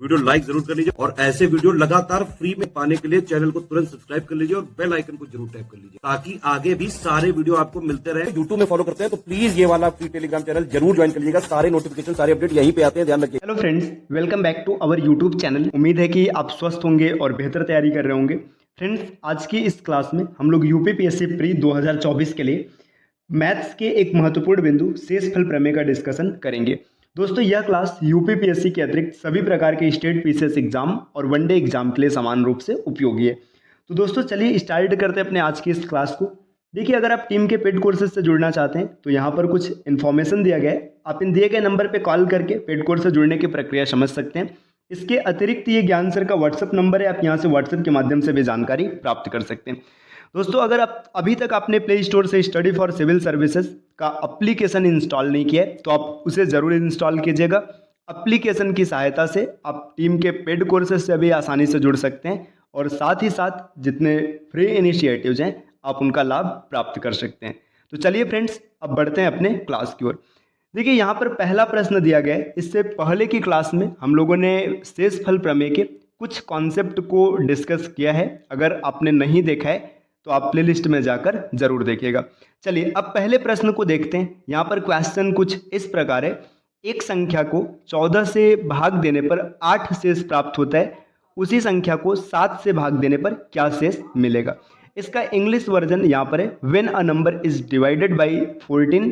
Video like जरूर कर लीजिए और ऐसे वीडियो लगातार फ्री में पाने के लिए चैनल को तुरंत सब्सक्राइब कर लीजिए और बेल आइकन को जरूर टैप कर लीजिए ताकि आगे भी सारे वीडियो आपको मिलते रहे। यूट्यूब में फॉलो करते हैं तो प्लीज ये वाला फ्री टेलीग्राम चैनल जरूर ज्वाइन कर लीजिएगा। सारे नोटिफिकेशन सारे अपडेट यहीं पे आते हैं, ध्यान रखिए। Hello friends, welcome back to our YouTube channel. उम्मीद है कि आप स्वस्थ होंगे और बेहतर तैयारी कर रहे होंगे। फ्रेंड्स, आज की इस क्लास में हम लोग यूपीपीएससी प्री 2024 के लिए मैथ्स के एक महत्वपूर्ण बिंदु शेषफल प्रमेय का डिस्कशन करेंगे। दोस्तों, यह क्लास यूपीपीएससी के अतिरिक्त सभी प्रकार के स्टेट पीसीएस एग्जाम और वनडे एग्जाम के लिए समान रूप से उपयोगी है। तो दोस्तों, चलिए स्टार्ट करते हैं अपने आज की इस क्लास को। देखिए, अगर आप टीम के पेड कोर्सेज से जुड़ना चाहते हैं तो यहाँ पर कुछ इन्फॉर्मेशन दिया गया है। आप इन दिए गए नंबर पे कॉल करके पेड कोर्स से जुड़ने की प्रक्रिया समझ सकते हैं। इसके अतिरिक्त ये ज्ञान सर का व्हाट्सअप नंबर है, आप यहाँ से व्हाट्सअप के माध्यम से भी जानकारी प्राप्त कर सकते हैं। दोस्तों, अगर आप अभी तक आपने प्ले स्टोर से स्टडी फॉर सिविल सर्विसेज का एप्लीकेशन इंस्टॉल नहीं किया है तो आप उसे ज़रूर इंस्टॉल कीजिएगा। एप्लीकेशन की सहायता से आप टीम के पेड कोर्सेज से भी आसानी से जुड़ सकते हैं और साथ ही साथ जितने फ्री इनिशिएटिव्स हैं आप उनका लाभ प्राप्त कर सकते हैं। तो चलिए फ्रेंड्स, अब बढ़ते हैं अपने क्लास की ओर। देखिए, यहाँ पर पहला प्रश्न दिया गया है। इससे पहले की क्लास में हम लोगों ने शेषफल प्रमेय के कुछ कॉन्सेप्ट को डिस्कस किया है। अगर आपने नहीं देखा है तो आप प्लेलिस्ट में जाकर जरूर देखिएगा। चलिए, अब पहले प्रश्न को देखते हैं। यहाँ पर क्वेश्चन कुछ इस प्रकार है। एक संख्या को 14 से भाग देने पर 8 शेष प्राप्त होता है, उसी संख्या को 7 से भाग देने पर क्या शेष मिलेगा। इसका इंग्लिश वर्जन यहाँ पर है। When a number is divided by 14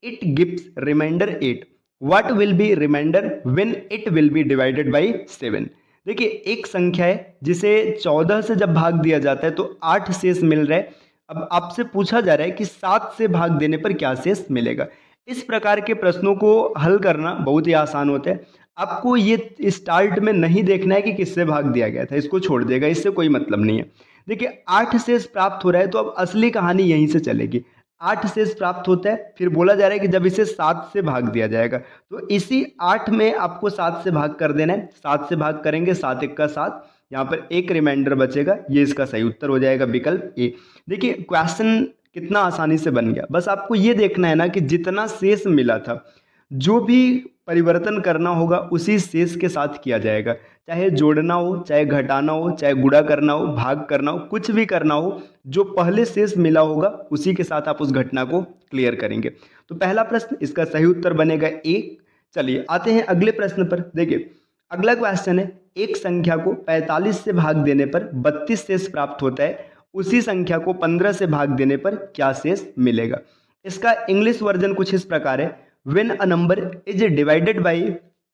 it gives remainder 8, what will be remainder when it will be divided by 7। देखिए, एक संख्या है जिसे 14 से जब भाग दिया जाता है तो 8 शेष मिल रहा है। अब आपसे पूछा जा रहा है कि 7 से भाग देने पर क्या शेष मिलेगा। इस प्रकार के प्रश्नों को हल करना बहुत ही आसान होता है। आपको ये स्टार्ट में नहीं देखना है कि किससे भाग दिया गया था, इसको छोड़ देगा, इससे कोई मतलब नहीं है। देखिए, 8 शेष प्राप्त हो रहा है तो अब असली कहानी यहीं से चलेगी। 8 शेष प्राप्त होता है, फिर बोला जा रहा है कि जब इसे 7 से भाग दिया जाएगा तो इसी 8 में आपको 7 से भाग कर देना है। 7 से भाग करेंगे, 7 एक का 7, यहाँ पर एक रिमाइंडर बचेगा, ये इसका सही उत्तर हो जाएगा, विकल्प ए। देखिए, क्वेश्चन कितना आसानी से बन गया। बस आपको ये देखना है ना कि जितना शेष मिला था, जो भी परिवर्तन करना होगा उसी शेष के साथ किया जाएगा। चाहे जोड़ना हो, चाहे घटाना हो, चाहे गुणा करना हो, भाग करना हो, कुछ भी करना हो, जो पहले शेष मिला होगा उसी के साथ आप उस घटना को क्लियर करेंगे। तो पहला प्रश्न, इसका सही उत्तर बनेगा ए। चलिए आते हैं अगले प्रश्न पर। देखिए, अगला क्वेश्चन है। एक संख्या को 45 से भाग देने पर 32 शेष प्राप्त होता है, उसी संख्या को 15 से भाग देने पर क्या शेष मिलेगा। इसका इंग्लिश वर्जन कुछ इस प्रकार है। When a number is divided by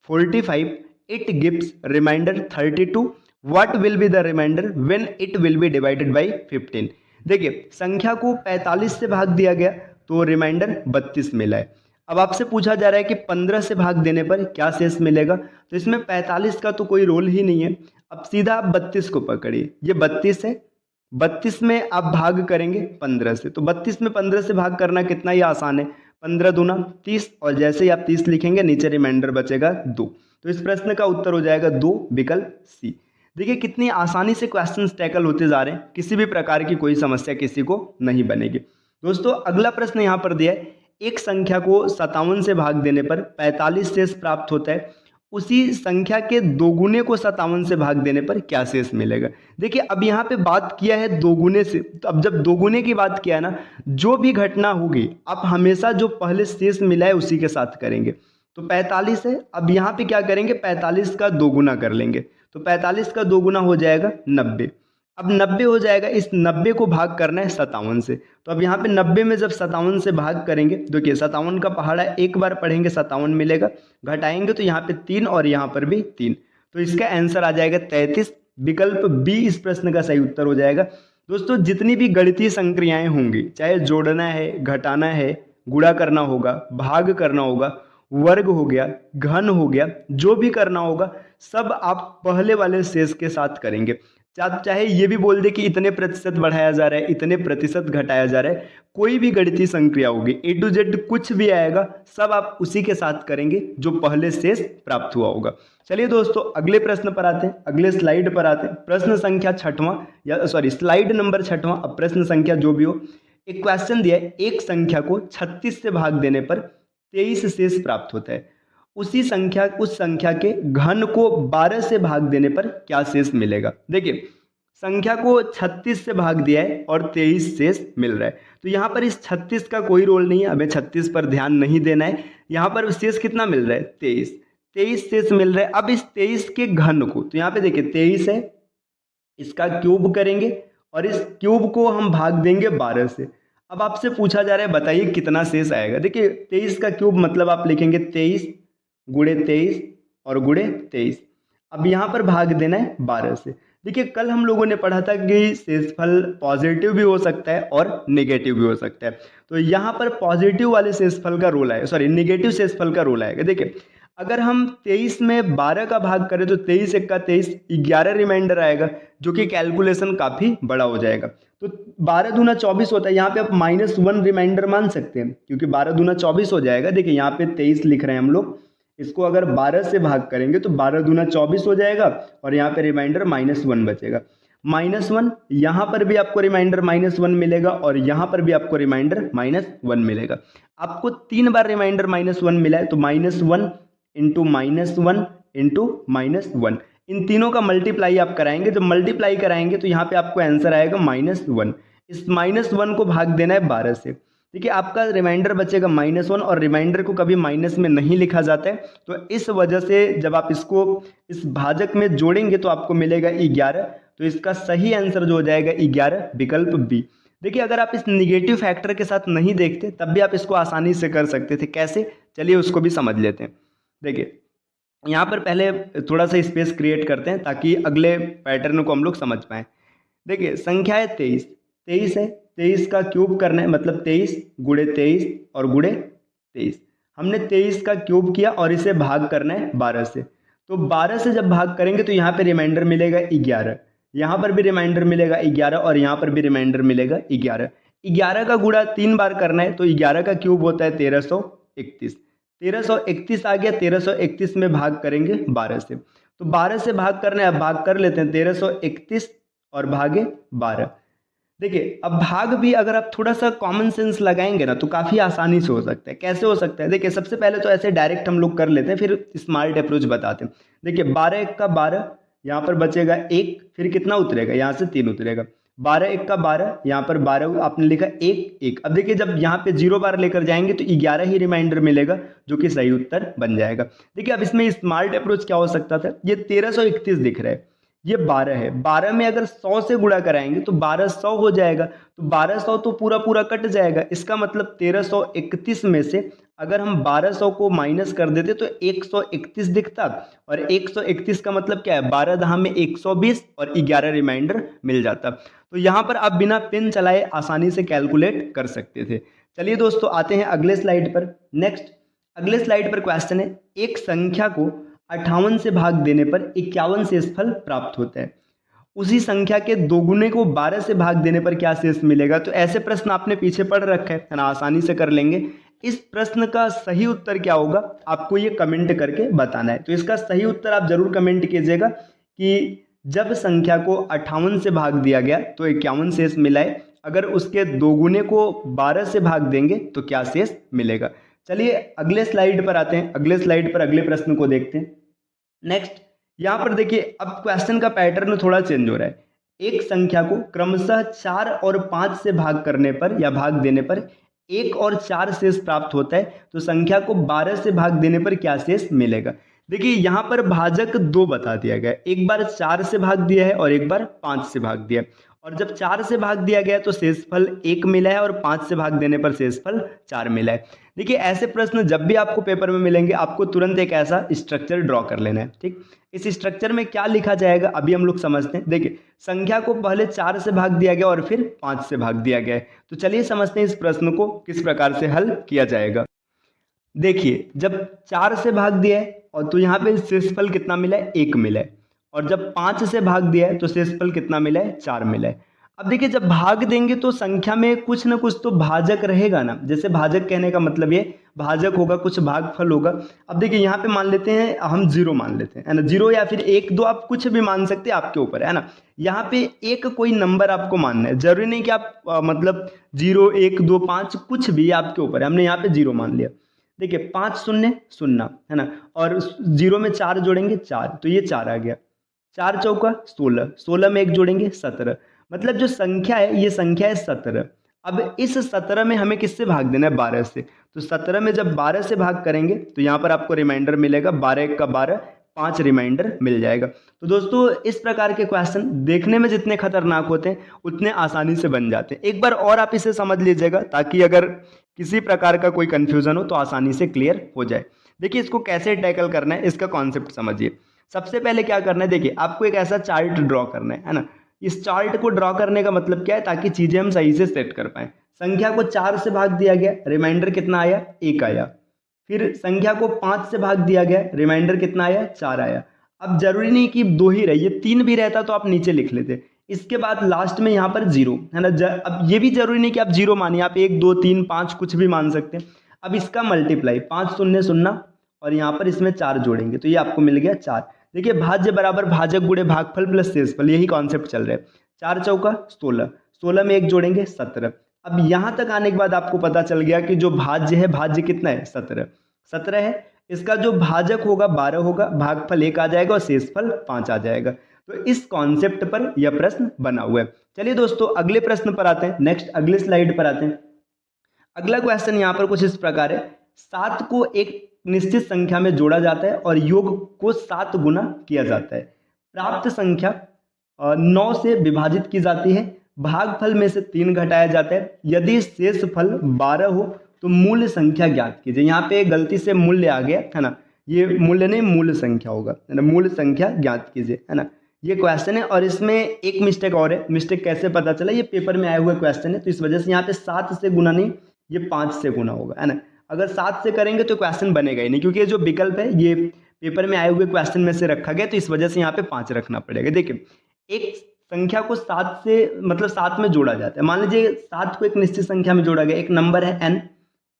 45, it gives remainder 32. What will be the remainder when it will be divided by 15? देखिए, संख्या को 45 से भाग दिया गया तो रिमाइंडर 32 मिला है। अब आपसे पूछा जा रहा है कि 15 से भाग देने पर क्या शेष मिलेगा। तो इसमें 45 का तो कोई रोल ही नहीं है। अब सीधा आप 32 को पकड़िए, ये 32 है, 32 में आप भाग करेंगे 15 से, तो 32 में 15 से भाग करना कितना ही आसान है। 15 दूना 30, और जैसे ही आप 30 लिखेंगे नीचे रिमाइंडर बचेगा 2। तो इस प्रश्न का उत्तर हो जाएगा 2, विकल्प सी। देखिए, कितनी आसानी से क्वेश्चंस टैकल होते जा रहे हैं, किसी भी प्रकार की कोई समस्या किसी को नहीं बनेगी। दोस्तों, अगला प्रश्न यहाँ पर दिया है। एक संख्या को 57 से भाग देने पर 45 शेष प्राप्त होता है, उसी संख्या के दोगुने को 57 से भाग देने पर क्या शेष मिलेगा। देखिए, अब यहाँ पे बात किया है दोगुने से, तो अब जब दोगुने की बात किया है ना, जो भी घटना होगी आप हमेशा जो पहले शेष मिला है उसी के साथ करेंगे। तो 45 है, अब यहाँ पे क्या करेंगे, 45 का दोगुना कर लेंगे, तो 45 का दोगुना हो जाएगा 90। अब 90 हो जाएगा, इस 90 को भाग करना है 57 से, तो अब यहाँ पे 90 में जब 57 से भाग करेंगे, देखिए 57 का पहाड़ा एक बार पढ़ेंगे 57 मिलेगा, घटाएंगे तो यहाँ पे 3 और यहाँ पर भी 3, तो इसका आंसर आ जाएगा 33, विकल्प बी इस प्रश्न का सही उत्तर हो जाएगा। दोस्तों, जितनी भी गणितीय संक्रियाएं होंगी, चाहे जोड़ना है, घटाना है, गुणा करना होगा, भाग करना होगा, वर्ग हो गया, घन हो गया, जो भी करना होगा सब आप पहले वाले शेष के साथ करेंगे। चाहे ये भी बोल दे कि इतने प्रतिशत बढ़ाया जा रहा है, इतने प्रतिशत घटाया जा रहा है, कोई भी गणितीय संक्रिया होगी, ए टू जेड कुछ भी आएगा सब आप उसी के साथ करेंगे जो पहले शेष प्राप्त हुआ होगा। चलिए दोस्तों, अगले प्रश्न पर आते हैं, अगले स्लाइड पर आते हैं। प्रश्न संख्या 6वां, या सॉरी स्लाइड नंबर 6वां। अब प्रश्न संख्या जो भी हो, एक क्वेश्चन दिया है। एक संख्या को 36 से भाग देने पर 23 शेष प्राप्त होता है, उस संख्या के घन को 12 से भाग देने पर क्या शेष मिलेगा। देखिए संख्या को 36 से भाग दिया है और 23 शेष मिल रहा है, तो यहाँ पर इस 36 का कोई रोल नहीं है, हमें 36 पर ध्यान नहीं देना है। यहाँ पर शेष कितना मिल रहा है 23 शेष मिल रहा है। अब इस 23 के घन को, तो यहाँ पे देखिए 23 है, इसका क्यूब करेंगे और इस क्यूब को हम भाग देंगे 12 से। अब आपसे पूछा जा रहा है बताइए कितना शेष आएगा। देखिए 23 का क्यूब मतलब आप लिखेंगे 23 गुणे 23 और गुणे 23। अब यहाँ पर भाग देना है 12 से। देखिए कल हम लोगों ने पढ़ा था कि शेषफल पॉजिटिव भी हो सकता है और नेगेटिव भी हो सकता है, तो यहाँ पर पॉजिटिव वाले शेषफल का रोल आएगा, सॉरी नेगेटिव शेषफल का रोल आएगा। देखिए अगर हम 23 में 12 का भाग करें तो 23 एक्का 23, 11 रिमाइंडर आएगा, जो कि कैलकुलेशन काफ़ी बड़ा हो जाएगा। तो 12 दूना 24 होता है, यहाँ पे आप -1 रिमाइंडर मान सकते हैं, क्योंकि 12 दूना 24 हो जाएगा। देखिए यहाँ पे 23 लिख रहे हैं हम लोग, इसको अगर 12 से भाग करेंगे तो 12 दूना 24 हो जाएगा और यहाँ पे रिमाइंडर -1 बचेगा। -1, यहाँ पर भी आपको रिमाइंडर -1 मिलेगा और यहाँ पर भी आपको रिमाइंडर -1 मिलेगा। आपको 3 बार रिमाइंडर -1 मिला है, तो -1 इंटू -1 इंटू -1, इन तीनों का मल्टीप्लाई आप कराएंगे। जब मल्टीप्लाई कराएंगे तो यहाँ पे आपको आंसर आएगा -1। इस -1 को भाग देना है 12 से। देखिए आपका रिमाइंडर बचेगा -1 और रिमाइंडर को कभी माइनस में नहीं लिखा जाता है, तो इस वजह से जब आप इसको इस भाजक में जोड़ेंगे तो आपको मिलेगा 11। तो इसका सही आंसर जो हो जाएगा 11, विकल्प बी। देखिए अगर आप इस निगेटिव फैक्टर के साथ नहीं देखते तब भी आप इसको आसानी से कर सकते थे। कैसे, चलिए उसको भी समझ लेते हैं। देखिए यहाँ पर पहले थोड़ा सा स्पेस क्रिएट करते हैं ताकि अगले पैटर्न को हम लोग समझ पाएँ। देखिए संख्या है 23 है, 23 का क्यूब करना है, मतलब 23 गुणे 23 और गुणे 23। हमने 23 का क्यूब किया और इसे भाग करना है 12 से। तो 12 से जब भाग करेंगे तो यहाँ पे रिमाइंडर मिलेगा 11, यहाँ पर भी रिमाइंडर मिलेगा 11 और यहाँ पर भी रिमाइंडर मिलेगा 11। 11 का गुणा 3 बार करना है, तो 11 का क्यूब होता है 1331। 1331 आ गया, 1331 में भाग करेंगे 12 से। तो 12 से भाग करना है, अब भाग कर लेते हैं, 1331 और भागे 12। देखिए अब भाग भी अगर आप थोड़ा सा कॉमन सेंस लगाएंगे ना तो काफ़ी आसानी से हो सकता है। कैसे हो सकता है, देखिए सबसे पहले तो ऐसे डायरेक्ट हम लोग कर लेते हैं, फिर स्मार्ट अप्रोच बताते हैं। देखिए 12 एक का 12, यहाँ पर बचेगा 1, फिर कितना उतरेगा, यहाँ से 3 उतरेगा। 12 एक का 12, यहाँ पर 12 आपने लिखा 1। अब देखिए जब यहाँ पे 0 बार लेकर जाएंगे तो 11 ही रिमाइंडर मिलेगा, जो कि सही उत्तर बन जाएगा। देखिए अब इसमें स्मार्ट अप्रोच क्या हो सकता था, ये 1331 दिख रहा है, ये 12 है, 12 में अगर 100 से गुणा कराएंगे तो 1200 हो जाएगा, तो 1200 तो पूरा पूरा कट जाएगा। इसका मतलब 1331 में से अगर हम 1200 को माइनस कर देते तो 131 दिखता, और 131 का मतलब क्या है, 12 दहा में 120 और 11 रिमाइंडर मिल जाता। तो यहाँ पर आप बिना पेन चलाए आसानी से कैलकुलेट कर सकते थे। चलिए दोस्तों आते हैं अगले स्लाइड पर। नेक्स्ट अगले स्लाइड पर क्वेश्चन है, एक संख्या को 58 से भाग देने पर 51 शेषफल प्राप्त होता है, उसी संख्या के दोगुने को 12 से भाग देने पर क्या शेष मिलेगा। तो ऐसे प्रश्न आपने पीछे पढ़ रखा है ना, आसानी से कर लेंगे। इस प्रश्न का सही उत्तर क्या होगा आपको ये कमेंट करके बताना है। तो इसका सही उत्तर आप जरूर कमेंट कीजिएगा कि जब संख्या को 58 से भाग दिया गया तो 51 शेष मिला है, अगर उसके दोगुने को 12 से भाग देंगे तो क्या शेष मिलेगा। चलिए अगले स्लाइड पर आते हैं, अगले स्लाइड पर अगले प्रश्न को देखते हैं। नेक्स्ट यहाँ पर देखिए अब क्वेश्चन का पैटर्न थोड़ा चेंज हो रहा है। एक संख्या को क्रमशः 4 और 5 से भाग करने पर या भाग देने पर 1 और 4 शेष प्राप्त होता है, तो संख्या को 12 से भाग देने पर क्या शेष मिलेगा। देखिए यहाँ पर भाजक 2 बता दिया गया, एक बार 4 से भाग दिया है और एक बार 5 से भाग दिया है, और जब 4 से भाग दिया गया तो शेषफल 1 मिला है और 5 से भाग देने पर शेषफल 4 मिला है। देखिए ऐसे प्रश्न जब भी आपको पेपर में मिलेंगे आपको तुरंत एक ऐसा स्ट्रक्चर ड्रॉ कर लेना है, ठीक। इस स्ट्रक्चर में क्या लिखा जाएगा अभी हम लोग समझते हैं। देखिए संख्या को पहले 4 से भाग दिया गया और फिर 5 से भाग दिया गया है, तो चलिए समझते हैं इस प्रश्न को किस प्रकार से हल किया जाएगा। देखिए जब 4 से भाग दिया है और तो यहाँ पे शेषफल कितना मिला है, 1 मिला है, और जब 5 से भाग दिया है तो शेषफल कितना मिला है, 4 मिला है। अब देखिए जब भाग देंगे तो संख्या में कुछ ना कुछ तो भाजक रहेगा ना, जैसे भाजक कहने का मतलब ये भाजक होगा, कुछ भागफल होगा। अब देखिए यहाँ पे मान लेते हैं हम 0 मान लेते हैं, है ना, 0 या फिर 1 2 आप कुछ भी मान सकते हैं, आपके ऊपर है ना। यहाँ पे एक कोई नंबर आपको मानना है, जरूरी नहीं कि आप मतलब 0 1 2 5 कुछ भी आपके ऊपर है। हमने यहाँ पे 0 मान लिया, देखिए 5 शून्य शून्य है ना, और 0 में 4 जोड़ेंगे 4, तो ये 4 आ गया। 4 चौका 16, 16 में 1 जोड़ेंगे 17, मतलब जो संख्या है ये संख्या है 17। अब इस 17 में हमें किससे भाग देना है? 12 से। तो 17 में जब 12 से भाग करेंगे तो यहाँ पर आपको रिमाइंडर मिलेगा, 12 1 का 12, 5 रिमाइंडर मिल जाएगा। तो दोस्तों इस प्रकार के क्वेश्चन देखने में जितने खतरनाक होते हैं उतने आसानी से बन जाते हैं। एक बार और आप इसे समझ लीजिएगा ताकि अगर किसी प्रकार का कोई कंफ्यूजन हो तो आसानी से क्लियर हो जाए। देखिए इसको कैसे टैकल करना है इसका कॉन्सेप्ट समझिए। सबसे पहले क्या करना है, देखिए आपको एक ऐसा चार्ट ड्रॉ करना है ना। इस चार्ट को ड्रॉ करने का मतलब क्या है? ताकि चीजें हम सही से सेट कर पाए। संख्या को 4 से भाग दिया गया, रिमाइंडर कितना आया? 1 आया। फिर संख्या को 5 से भाग दिया गया, रिमाइंडर कितना आया? 4 आया। अब जरूरी नहीं कि 2 ही रहे, ये 3 भी रहता तो आप नीचे लिख लेते। इसके बाद लास्ट में यहाँ पर 0 है ना। अब ये भी जरूरी नहीं कि आप 0 मानिए, आप 1 2 3 5 कुछ भी मान सकते हैं। अब इसका मल्टीप्लाई 5 शून्य शून्य और यहाँ पर इसमें 4 जोड़ेंगे तो ये आपको मिल गया 4। देखिए भाज्य बराबर भाजक गुणे भागफल प्लस शेषफल, यही कॉन्सेप्ट चल रहा है। 4 चौका 16, 16 में 1 जोड़ेंगे 17। अब यहाँ तक आने के बाद आपको पता चल गया कि जो भाज्य है, भाज्य कितना है? 17, 17 है। इसका जो भाजक होगा 12 होगा, भागफल 1 आ जाएगा और शेषफल 5 आ जाएगा। तो इस कॉन्सेप्ट पर यह प्रश्न बना हुआ है। चलिए दोस्तों अगले प्रश्न पर आते हैं, नेक्स्ट अगले स्लाइड पर आते हैं। अगला क्वेश्चन यहाँ पर कुछ इस प्रकार है। 7 को एक निश्चित संख्या में जोड़ा जाता है और योग को 7 गुना किया जाता है। प्राप्त संख्या 9 से विभाजित की जाती है, भागफल में से 3 घटाया जाता है। यदि शेषफल 12 हो तो मूल संख्या ज्ञात कीजिए। यहाँ पे गलती से मूल्य आ गया है ना, ये मूल्य नहीं मूल संख्या होगा है ना। मूल संख्या ज्ञात कीजिए है ना, ये क्वेश्चन है। और इसमें एक मिस्टेक और है। मिस्टेक कैसे पता चला? ये पेपर में आए हुए क्वेश्चन है तो इस वजह से यहाँ पे 7 से गुना नहीं, ये 5 से गुना होगा है ना। अगर 7 से करेंगे तो क्वेश्चन बनेगा ही नहीं, क्योंकि ये जो विकल्प है ये पेपर में आए हुए क्वेश्चन में से रखा गया, तो इस वजह से यहाँ पे 5 रखना पड़ेगा। देखिए एक संख्या को 7 से मतलब 7 में जोड़ा जाता है। मान लीजिए 7 को एक निश्चित संख्या में जोड़ा गया, एक नंबर है n,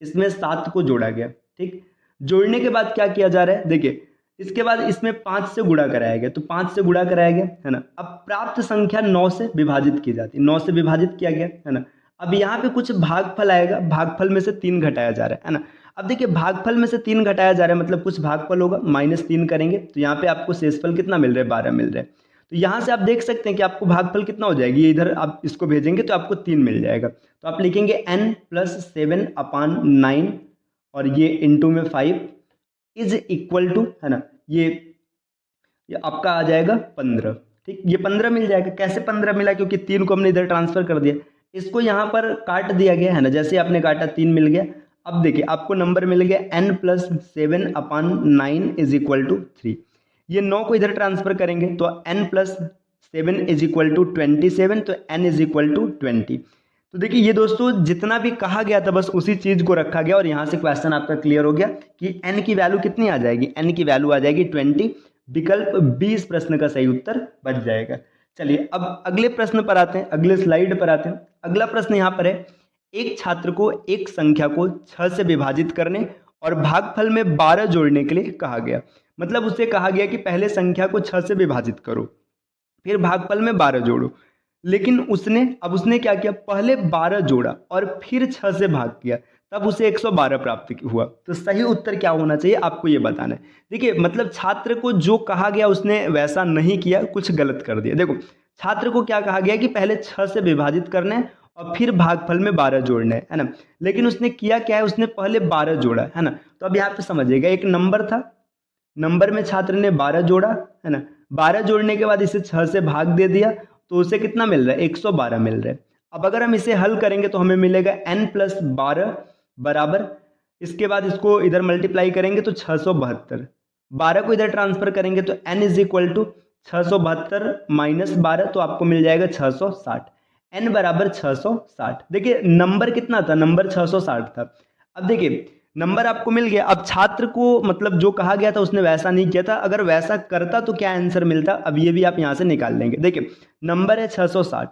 इसमें 7 को जोड़ा गया। ठीक, जोड़ने के बाद क्या किया जा रहा है? देखिए इसके बाद इसमें 5 से गुणा कराया गया, तो 5 से गुणा कराया गया है ना। अब प्राप्त संख्या 9 से विभाजित की जाती है, 9 से विभाजित किया गया है ना। अब यहाँ पे कुछ भागफल आएगा, भागफल में से 3 घटाया जा रहा है ना। अब देखिए भागफल में से 3 घटाया जा रहा है मतलब कुछ भागफल होगा, -3 करेंगे तो यहाँ पे आपको शेषफल कितना मिल रहा है? 12 मिल रहा है। तो यहाँ से आप देख सकते हैं कि आपको भागफल कितना हो जाएगी, ये इधर आप इसको भेजेंगे तो आपको 3 मिल जाएगा। तो आप लिखेंगे n + 7/9 और ये इंटू में 5 इज इक्वल टू है ना, ये आपका आ जाएगा 15। ठीक, ये 15 मिल जाएगा। कैसे 15 मिला? क्योंकि 3 को हमने इधर ट्रांसफर कर दिया, इसको यहाँ पर काट दिया गया है ना। जैसे आपने काटा 3 मिल गया। अब देखिए आपको नंबर मिल गया n + 7/9 इज इक्वल टू 3। ये 9 को इधर ट्रांसफर करेंगे तो n + 7 इज इक्वल टू 27, तो n इज इक्वल टू 20। तो देखिए ये दोस्तों जितना भी कहा गया था बस उसी चीज को रखा गया और यहाँ से क्वेश्चन आपका क्लियर हो गया कि n की वैल्यू कितनी आ जाएगी? n की वैल्यू आ जाएगी 20। विकल्प बी इस प्रश्न का सही उत्तर बच जाएगा। चलिए अब अगले प्रश्न पर आते हैं, अगले स्लाइड पर आते हैं। अगला प्रश्न यहाँ पर है, एक छात्र को एक संख्या को 6 से विभाजित करने और भागफल में 12 जोड़ने के लिए कहा गया। मतलब उसे कहा गया कि पहले संख्या को 6 से विभाजित करो, फिर भागफल में 12 जोड़ो। लेकिन उसने क्या किया? पहले 12 जोड़ा और फिर 6 से भाग किया, तब उसे 112 प्राप्त हुआ। तो सही उत्तर क्या होना चाहिए आपको ये बताना है। देखिए मतलब छात्र को जो कहा गया उसने वैसा नहीं किया, कुछ गलत कर दिया। देखो छात्र को क्या कहा गया कि पहले 6 से विभाजित करना है और फिर भागफल में 12 जोड़ना है ना। लेकिन उसने किया क्या है? उसने पहले 12 जोड़ा है ना। तो अब यहाँ पे समझिएगा, एक नंबर था, नंबर में छात्र ने 12 जोड़ा है ना। 12 जोड़ने के बाद इसे 6 से भाग दे दिया तो उसे कितना मिल रहा है? 112 मिल रहा है। अब अगर हम इसे हल करेंगे तो हमें मिलेगा n + 12 बराबर, इसके बाद इसको इधर मल्टीप्लाई करेंगे तो 672, 12 को इधर ट्रांसफर करेंगे तो n इज इक्वल टू 672 - 12, तो आपको मिल जाएगा 660। n बराबर 660। देखिए नंबर कितना था? नंबर 660 था। अब देखिए नंबर आपको मिल गया। अब छात्र को मतलब जो कहा गया था उसने वैसा नहीं किया था, अगर वैसा करता तो क्या आंसर मिलता? अब ये भी आप यहाँ से निकाल लेंगे। देखिए नंबर है 660,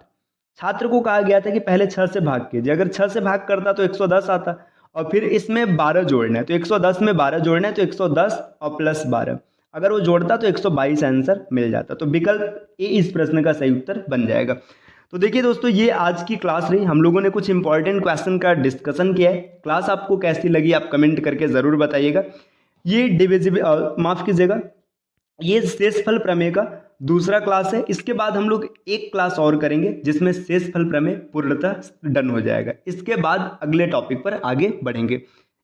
छात्र को कहा गया था कि पहले 6 से भाग कीजिए, अगर 6 से भाग करता तो 110 आता और फिर इसमें 12 जोड़ना है तो 110 में 12 जोड़ना है तो 110 और प्लस 12, अगर वो जोड़ता तो 122 आंसर मिल जाता। तो विकल्प ए इस प्रश्न का सही उत्तर बन जाएगा। तो देखिए दोस्तों, ये आज की क्लास रही। हम लोगों ने कुछ इंपॉर्टेंट क्वेश्चन का डिस्कशन किया है। क्लास आपको कैसी लगी आप कमेंट करके ज़रूर बताइएगा। ये डिविजिबल माफ़ कीजिएगा, ये शेषफल प्रमेय का दूसरा क्लास है। इसके बाद हम लोग एक क्लास और करेंगे जिसमें शेषफल प्रमेय पूर्णतः डन हो जाएगा। इसके बाद अगले टॉपिक पर आगे बढ़ेंगे।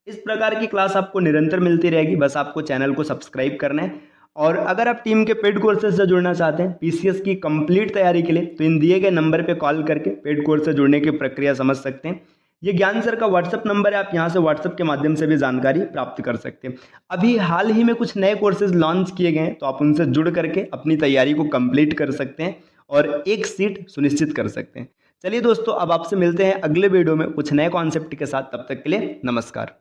इस प्रकार की क्लास आपको निरंतर मिलती रहेगी, बस आपको चैनल को सब्सक्राइब करना है। और अगर आप टीम के पेड कोर्सेज से जुड़ना चाहते हैं पीसीएस की कंप्लीट तैयारी के लिए, तो इन दिए गए नंबर पे कॉल करके पेड कोर्स से जुड़ने की प्रक्रिया समझ सकते हैं। ये ज्ञान सर का व्हाट्सअप नंबर है, आप यहाँ से व्हाट्सअप के माध्यम से भी जानकारी प्राप्त कर सकते हैं। अभी हाल ही में कुछ नए कोर्सेज लॉन्च किए गए हैं, तो आप उनसे जुड़ करके अपनी तैयारी को कंप्लीट कर सकते हैं और एक सीट सुनिश्चित कर सकते हैं। चलिए दोस्तों, अब आपसे मिलते हैं अगले वीडियो में कुछ नए कॉन्सेप्ट के साथ। तब तक के लिए नमस्कार।